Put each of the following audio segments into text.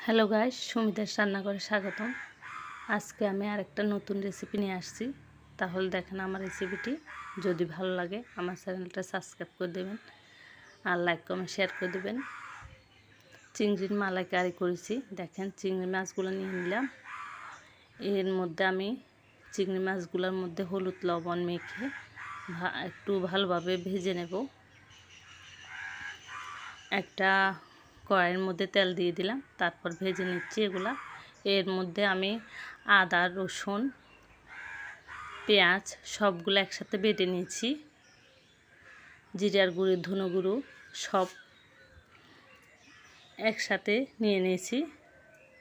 Hello guys, সুমিতার রান্নাঘরে স্বাগতম। আজকে আমি আরেকটা নতুন রেসিপি নিয়ে আসছি। তাহলে দেখেন আমার রেসিপিটি। যদি ভালো লাগে আমার চ্যানেলটা সাবস্ক্রাইব করে দেবেন আর লাইক কমেন্ট শেয়ার করে দেবেন। চিংড়ির মালাইকারি করেছি। দেখেন চিংড়ি মাছগুলো নিয়ে নিলাম। এর মধ্যে আমি চিংড়ি মাছগুলোর মধ্যে হলুদ লবণ মেখে একটু ভালোভাবে ভেজে নেব। একটা কড়াইয়ের মধ্যে তেল দিয়ে দিলাম, তারপর ভেজে নিচ্ছি এগুলা। এর মধ্যে আমি আদা, রসুন, পেঁয়াজ সবগুলো একসাথে বেটে নিয়েছি। জিরার গুঁড়ো, ধনে গুঁড়ো সব একসাথে নিয়ে নিয়েছি।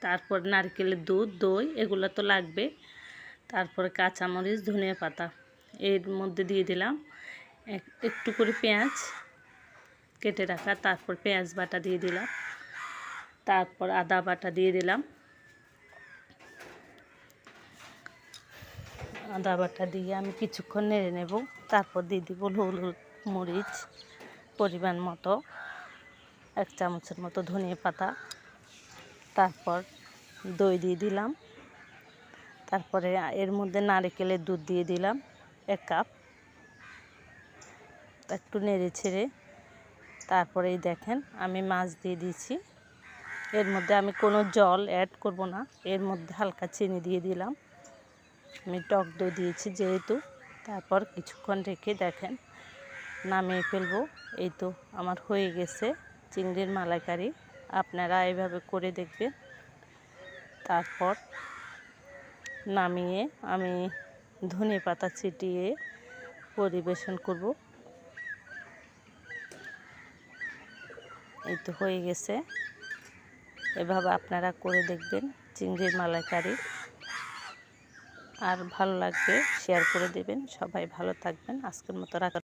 তারপর নারকেলের দুধ, দই এগুলো তো লাগবে। তারপর কাঁচামরিচ, ধনিয়া পাতা এর মধ্যে দিয়ে দিলাম। একটু করে পেঁয়াজ কেটে রাখা, তারপর পেঁয়াজ বাটা দিয়ে দিলাম, তারপর আদা বাটা দিয়ে দিলাম। আদা বাটা দিয়ে আমি কিছুক্ষণ নেড়ে নেব। তারপর দিয়ে দিব হলুদ, মরিচ পরিমাণ মতো, 1 চামচের মতো ধনিয়া পাতা, তারপর দই দিয়ে দিলাম। তারপরে এর মধ্যে নারকেলের দুধ দিয়ে দিলাম 1 কাপ। একটু নেড়ে ছেড়ে তারপরে দেখেন আমি মাছ দিয়ে দিয়েছি। এর মধ্যে আমি কোনো জল অ্যাড করব না। এর মধ্যে হালকা চিনি দিয়ে দিলাম। আমি টক দই দিয়েছি যেহেতু। তারপর কিছুক্ষণ রেখে দেখেন নামিয়ে ফেলবো। এই তো আমার হয়ে গেছে চিংড়ির মালাইকারি। আপনারা এইভাবে করে দেখবেন। তারপর নামিয়ে আমি ধনে পাতা ছিটিয়ে পরিবেশন করব। এই তো হয়ে গেছে। এভাবে আপনারা করে দেখবেন চিংড়ির মালাইকারি। আর ভালো লাগবে শেয়ার করে দেবেন। সবাই ভালো থাকবেন। আজকের মতো রাখা।